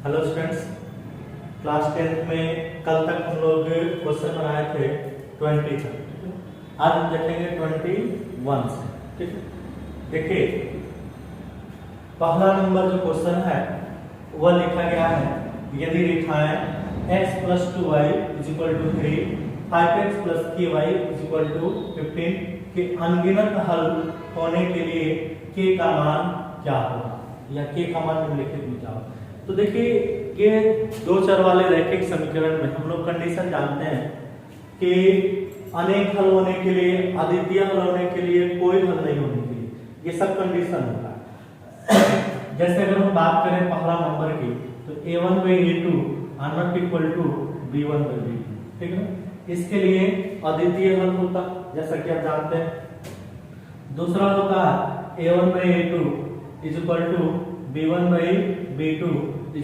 Hello students, class 10th में कल तक हम लोग क्वेश्चन बनाए थे 20 तक। आज हम देखेंगे 21 से। ठीक है, देखिए पहला नंबर जो क्वेश्चन है वह लिखा गया है, यदि रेखाएं x + 2y = 3, 5x + ky = 15 के अनगिनत हल होने के लिए k का मान क्या होगा, या k का मान निम्नलिखित में क्या होगा। तो देखिए ये दो चर वाले रैखिक समीकरण में हम लोग कंडीशन जानते हैं कि अनेक हल होने के लिए, अद्वितीय हल होने के लिए, कोई हल नहीं होने के लिए, ये सब कंडीशन होता है। जैसे अगर हम बात करें पहला नंबर की, तो a1/a2 ≠ b1/b2, ठीक है। इसके लिए अद्वितीय हल होता, जैसा कि आप जानते हैं। दूसरा होता है a1/a2 = b1/b2 =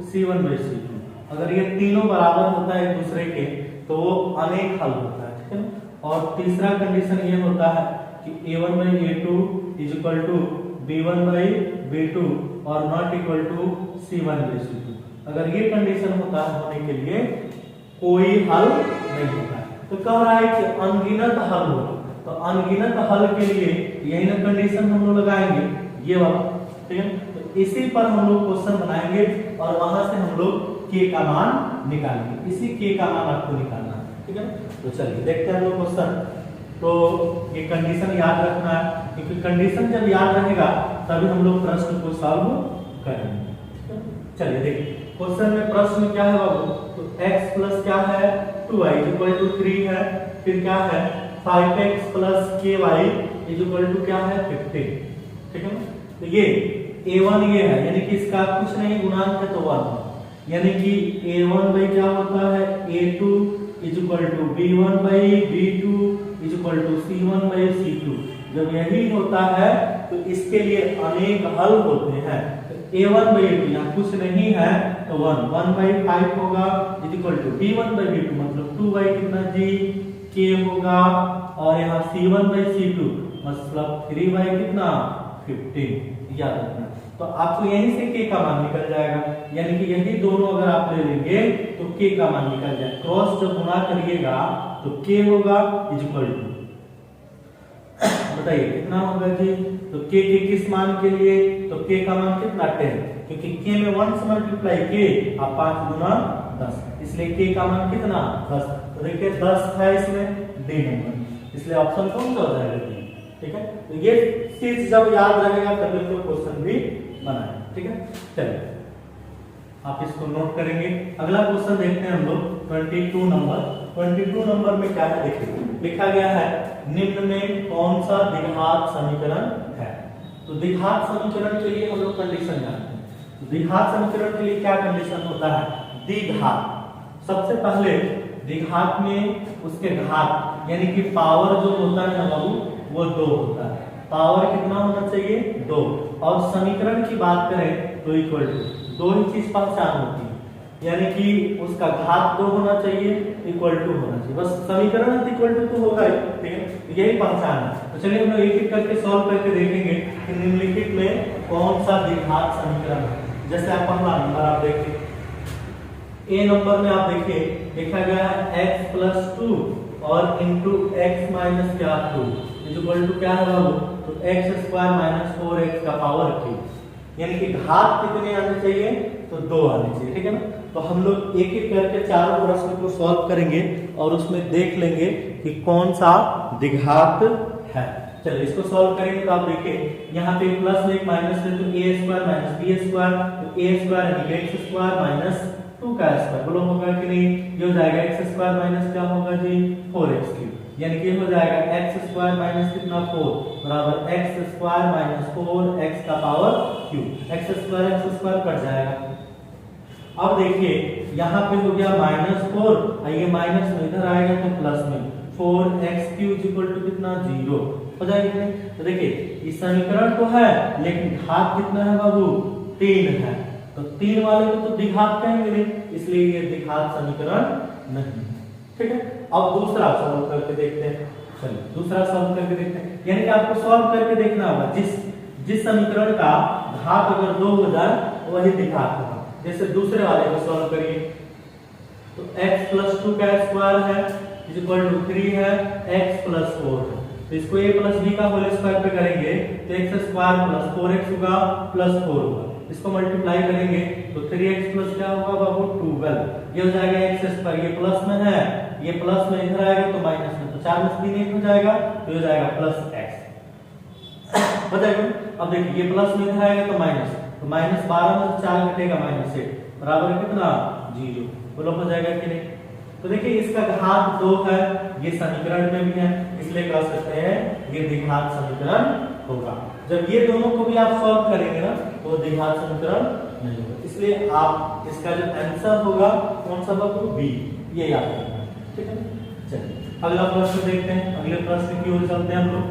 c1/c2। अगर ये तीनों बराबर होता है एक दूसरे के तो वो अनेक हल होता है, ठीक है। और तीसरा कंडीशन ये होता है कि a1/a2 = b1/b2 और नॉट इक्वल टू c1/c2। अगर ये कंडीशन होता है होने के लिए कोई हल नहीं होता है। तो कह रहा है कि अनगिनत हल हो, तो अनगिनत हल के लिए यही ना कंडीशन हम लोग लगाएंगे, ये वाला, ठीक है। तो इसी पर हम लोग क्वेश्चन बनाएंगे और वहां से हम लोग k का मान निकालेंगे। इसी k का मान आपको निकालना है, ठीक है। तो चलिए देखते हैं हम लोग क्वेश्चन। तो ये कंडीशन याद रखना है, क्योंकि कंडीशन जब याद रहेगा तभी हम लोग प्रश्न को सॉल्व करेंगे। चलिए देखिए क्वेश्चन में प्रश्न क्या है बाबू, तो x प्लस क्या है 2y = 3 है, फिर क्या है 5x + ky = क्या है 15, ठीक है। तो ये a1 ये है, यानी कि इसका कुछ नहीं गुणांक है तो 1, यानी कि a1 क्या होता है a2 = b1/b2 = c1/c2। जब यही होता है तो इसके लिए अनेक हल होते हैं। तो a1/a2 यहाँ कुछ नहीं है तो 1/5 होगा = b1/b2 मतलब 2 कितना जी k होगा, और यहाँ c1/c2 मतलब 3 कितना 15, याद रखना। तो आपको यहीं से k का मान निकल जाएगा, यानी कि यही दोनों अगर आप ले लेंगे तो k का मान निकल जाएगा। क्रॉस जब गुणा करिएगा तो k होगा = बताइए कितना होगा जी, तो k के किस मान के लिए, तो k का मान कितना 10, क्योंकि k में 1 से मल्टीप्लाई k और 5 गुना 10, इसलिए k का मान कितना 10। तो देखिए 10 है इसमें डी नंबर, इसलिए ऑप्शन कौन सा हो जाएगा, ठीक है। तो ये चीज जब याद रहेगा तभी तो क्वेश्चन भी बनाए, ठीक है। चलिए आप इसको नोट करेंगे। अगला क्वेश्चन देखते हैं हम लोग 22 नंबर। 22 नंबर में क्या है देखिए, लिखा गया है निम्न में कौन सा द्विघात समीकरण है। तो द्विघात समीकरण के लिए हम लोग कंडीशन जानते हैं। तो द्विघात समीकरण के लिए क्या कंडीशन होता है, द्विघात। सबसे पहले द्विघात में उसके घात यानी कि पावर जो होता है ना बाबू वो 2 होता है। पावर कितना होना चाहिए 2, और समीकरण की बात करें तो इक्वल टू 2 ही चीज पहचान होती है, यानी कि उसका घात 2 होना चाहिए, इक्वल टू होना चाहिए, बस समीकरण इक्वल टू तो होगा ही, ठीक है। यही पहचान है। तो चलिए हम लोग एक एक करके सॉल्व करके देखेंगे कि निम्नलिखित में कौन सा द्विघात समीकरण है। जैसे आप पहला नंबर आप देखिए, ए नंबर में आप देखिए लिखा गया है x + 2 और इंटू x - क्या 2 = क्या है बाबू, तो x² - 4x का पावर 3, यानी कि घात कितने आने चाहिए, तो 2 आने चाहिए, ठीक है ना। तो हम लोग एक एक करके चारों प्रश्न को सॉल्व करेंगे और उसमें देख लेंगे कि कौन सा द्विघात है। चलिए इसको सॉल्व करेंगे तो आप देखिए यहाँ पे प्लस में एक माइनस है, तो a² - b², तो a² यानी x² - 2 का स्क्वायर, बोलो होगा कि नहीं, ये हो जाएगा x² - क्या होगा जी 4x3, यानी कि हो जाएगा x² - कितना 4 बराबर x² - 4x का पावर क्यूब, x² कट जाएगा। अब देखिए यहाँ पे हो गया -4, ये माइनस में इधर आएगा तो प्लस में 4x³ = कितना 0 हो जाएगा। तो देखिए इस समीकरण तो है लेकिन घात कितना है बाबू 3 है, तो 3 वाले को तो द्विघात कहेंगे नहीं, इसलिए ये द्विघात समीकरण नहीं, ठीक है। अब दूसरा सॉल्व करके देखते हैं। चलिए दूसरा सॉल्व करके देखते हैं, यानी कि आपको सॉल्व करके देखना होगा जिस समीकरण का घात अगर 2 हो जाए वही द्विघात होगा। जैसे दूसरे वाले को सॉल्व करिए तो x प्लस 2 का स्क्वायर है इज इक्वल टू 3 है x प्लस 4 है। तो इसको a प्लस b का होल स्क्वायर पे करेंगे तो x स्क्वायर प्लस 4x होगा प्लस 4 होगा। इसको मल्टीप्लाई करेंगे तो 3x प्लस क्या होगा बाबू 12। ये हो जाएगा x स्क्वायर, ये प्लस में है, ये प्लस में इधर आएगा तो माइनस में, तो 4 में 3 1 हो जाएगा तो हो जाएगा प्लस x। बताइए अब देखिए ये प्लस में इधर आएगा तो माइनस, तो माइनस 12 में 4 घटेगा माइनस 8 बराबर कितना 0। बोलो हो जाएगा कि नहीं। तो देखिए इसका घात 2 है, ये समीकरण में भी है, इसलिए कह सकते हैं ये द्विघात समीकरण होगा। जब ये दोनों को भी आप सॉल्व करेंगे ना तो द्विघात समीकरण नहीं होगा, इसलिए आप इसका जो आंसर होगा कौन सा बाबू बी, ये याद रखना। ठीक है चलिए अगला प्रश्न देखते हैं। अगले प्रश्न की ओर चलते हैं हम लोग।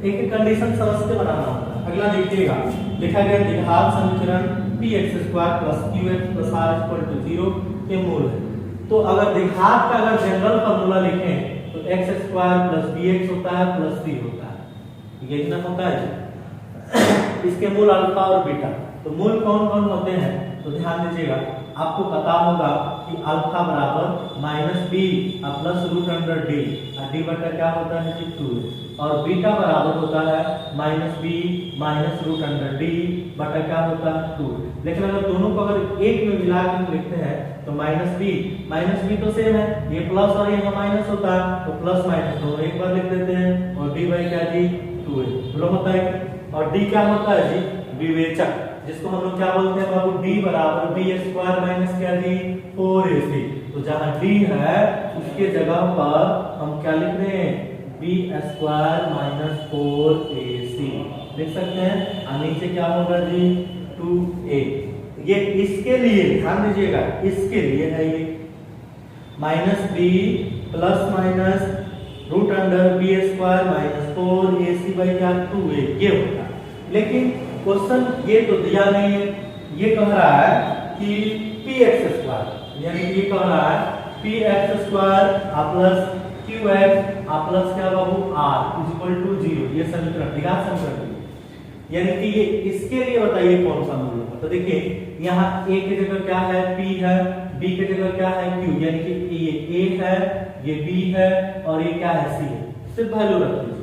एक कंडीशन समझ के बनाना होता है। अगला देखिएगा लिखा गया द्विघात समीकरण px² + qx + r = 0 के मूल है। तो अगर द्विघात का अगर जनरल फार्मूला लिखें तो x² + bx होता है प्लस c होता है, ये इतना होता है। इसके मूल अल्फा और बीटा, तो मूल कौन कौन होते हैं तो ध्यान दीजिएगा, आपको पता होगा कि अल्फा बराबर -b प्लस √d और d बटा क्या होता है जी 2 और बीटा बराबर होता है -b -√d बटा क्या होता है 2। लेकिन अगर दोनों को अगर एक में मिला कर लिखते हैं तो -b तो सेम है, ये प्लस और ये माइनस होता है तो प्लस माइनस दोनों एक बार लिख देते हैं और d बाई क्या जी 2 बोलो होता है। और d क्या होता है जी विवेचक, जिसको हम लोग क्या बोलते हैं बाबू d बराबर b² माइनस क्या जी 4ac। तो जहां d है उसके जगह पर हम क्या लिख रहे हैं b² माइनस 4ac लिख सकते हैं और नीचे क्या होगा जी 2a। ये इसके लिए ध्यान दीजिएगा, इसके लिए है ये -b plus minus √b² minus 4ac by क्या 2a ये होगा। लेकिन क्वेश्चन ये तो दिया नहीं है, ये कह रहा है कि px² यानी ये कह रहा है px² प्लस qx प्लस क्या बाबू r = 0। ये समीकरण द्विघात समीकरण यानी कि ये इसके लिए बताइए कौन सा मूल होगा। तो देखिए यहाँ a की जगह क्या है p है, b की जगह क्या है q, यानी कि ये a है ये b है और ये क्या है c है, सिर्फ वैल्यू रख दीजिए।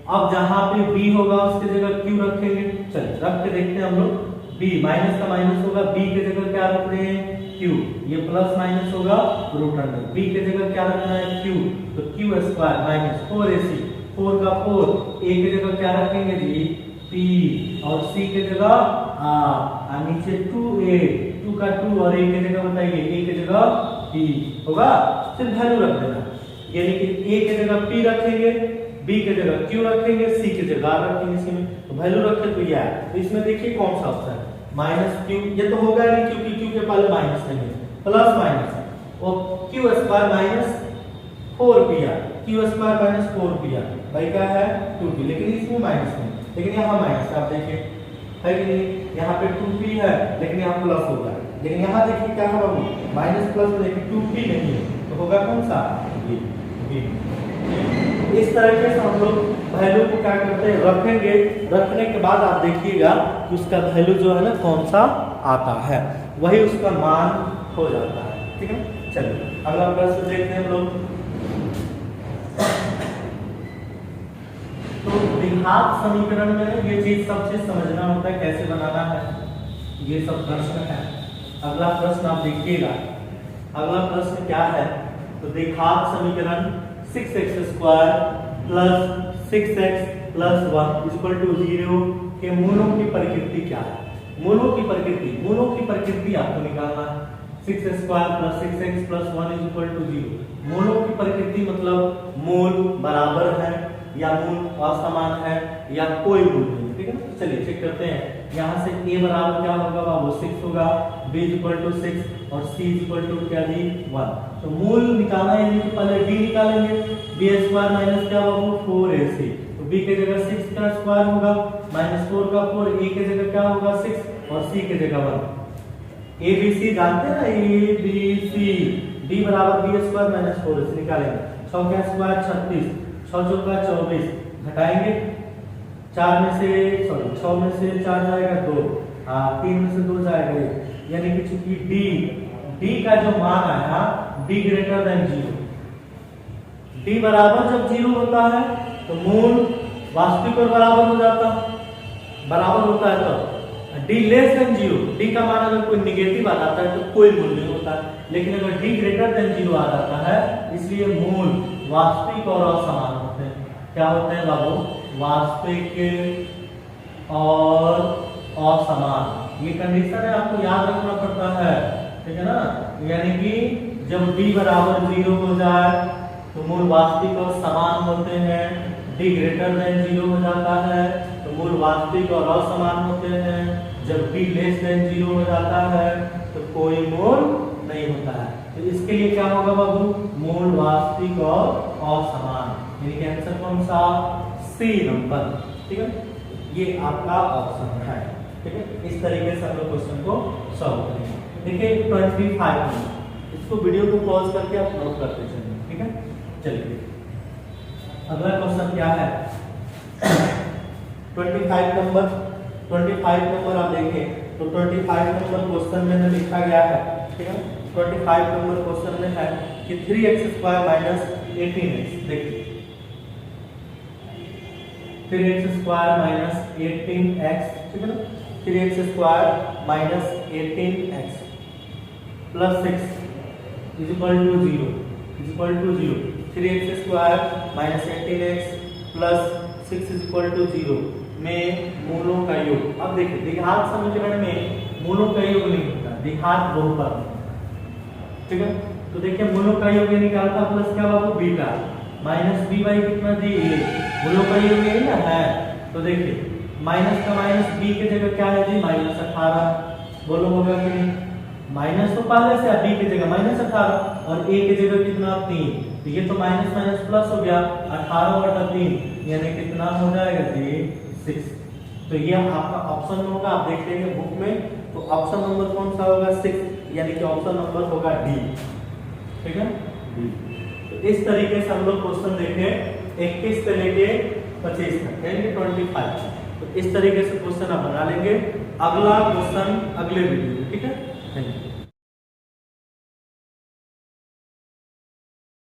अब जहां पे b होगा उसकी जगह q रखेंगे, चलिए रख के देखते हैं हम लोग। b माइनस का माइनस होगा, b की जगह क्या रख रहे हैं q, ये प्लस माइनस होगा √, b की जगह क्या रखना है q, तो q² माइनस 4ac 4 का 4, a की जगह क्या रखेंगे जी p और c की जगह r और नीचे 2a 2 का 2 और a की जगह बताइए a की जगह p होगा, सिर्फ वैल्यू रख देना। यानी कि a की जगह p रखेंगे, b की जगह q रखेंगे, c की जगह r रखेंगे, इसमें तो वैल्यू रखे तो ये है। तो इसमें देखिए कौन सा ऑप्शन है -q, ये तो होगा नहीं क्योंकि q के पहले माइनस नहीं है, प्लस माइनस और q² minus 4pr q² minus 4pr भाई क्या है 2p, लेकिन इसमें माइनस नहीं, लेकिन यहाँ माइनस आप देखिए है कि नहीं, यहाँ पे 2p है लेकिन यहाँ प्लस होगा, लेकिन यहाँ देखिए क्या है बाबू माइनस प्लस में देखिए 2p नहीं है तो होगा कौन सा b। इस तरीके से हम लोग वैल्यू को क्या करते हैं रखेंगे, रखने के बाद आप देखिएगा कि उसका वैल्यू जो है ना कौन सा आता है वही उसका मान हो जाता है। ठीक है चलिए अगला प्रश्न देखते हैं हम लोग। तो द्विघात समीकरण में ये चीज सब चीज समझना होता है कैसे बनाना है, ये सब प्रश्न है। अगला प्रश्न आप देखिएगा, अगला प्रश्न क्या है तो द्विघात समीकरण 6x² प्लस 6x प्लस 1 = 0 के मूलों की प्रकृति क्या है। मूलों की प्रकृति आपको निकालना है। 6x² plus 6x plus 1 = 0। मूलों की प्रकृति मतलब मूल बराबर है या मूल असमान है या कोई मूल नहीं। ठीक है चलिए चेक करते हैं। यहाँ से a बराबर क्या होगा बाबू 6 होगा, b = 6 और c = क्या जी 1। तो मूल निकालना है तो पहले b निकालेंगे, b² माइनस क्या बाबू 4ac, तो b की जगह 6 का स्क्वायर होगा माइनस 4 का 4, a की जगह क्या होगा 6 और c की जगह 1। a b c जानते हैं ना, a b c, b बराबर b² माइनस 4ac निकालेंगे। 6 का स्क्वायर 36, 6 चौका 24, घटाएंगे 6 में से 4 जाएगा 2, हाँ 3 में से 2 जाएगा, यानी कि चूंकि डी का जो मान आया डी ग्रेटर देन 0, डी बराबर जब 0 होता है तो मूल वास्तविक और बराबर हो जाता है, बराबर होता है तो डी लेस देन 0, डी का मान अगर कोई निगेटिव आ जाता है तो कोई मूल नहीं होता है, लेकिन अगर डी ग्रेटर देन 0 आ जाता है इसलिए मूल वास्तविक और असमान होते हैं। क्या होते हैं बाबू? वास्तविक और असमान। ये कंडीशन है, आपको याद रखना पड़ता है, ठीक है ना। यानी कि जब d बराबर 0 हो जाए तो मूल वास्तविक और समान होते हैं, d ग्रेटर देन 0 हो जाता है तो मूल वास्तविक और असमान होते हैं, जब d लेस देन 0 हो जाता है तो कोई मूल नहीं होता है। तो इसके लिए क्या होगा बाबू? मूल वास्तविक और असमान, यानी कि आंसर कौन सा? सी नंबर, ठीक है। ये आपका ऑप्शन है, ठीक है। इस तरीके से हम लोग क्वेश्चन को सॉल्व करेंगे। देखिए 25 में इसको वीडियो को पॉज करके आप नोट करते चलिए, ठीक है। चलिए अगला क्वेश्चन क्या है? 25 नंबर आप देखें तो 25 नंबर क्वेश्चन में लिखा गया है, ठीक है। 25 नंबर क्वेश्चन में है कि 3x² माइनस 18x, देखिए 3x² माइनस 18x, ठीक है ना। 3x² minus 18x plus 6 is equal to 0, 3x² minus 18x plus 6 is equal to 0 में मूलों का योग। अब देखिए द्विघात समीकरण में मूलों का योग नहीं होता, द्विघात बहुपद में, ठीक है। तो देखिए मूलों का योग ये निकालता प्लस क्या बाबू? बीटा माइनस बी बाई कितना दी? मूलों का योग यही ना है। तो देखिए माइनस का माइनस बी की जगह क्या है जी? माइनस 18। बोलो होगा कि नहीं? माइनस तो पहले से बी की जगह माइनस 18 और ए की जगह कितना? 3। तो ये तो माइनस माइनस प्लस हो गया, 18/3 यानी कितना हो जाएगा जी? 6। तो ये आपका ऑप्शन होगा, आप देख लेंगे बुक में, तो ऑप्शन नंबर कौन सा होगा? 6, यानी कि ऑप्शन नंबर होगा डी, ठीक है, डी। तो इस तरीके से हम लोग क्वेश्चन देखे 21 से लेके 25 तक, यानी 25। तो इस तरीके से क्वेश्चन आप बना लेंगे। अगला क्वेश्चन अगले वीडियो में, ठीक है। Thank you.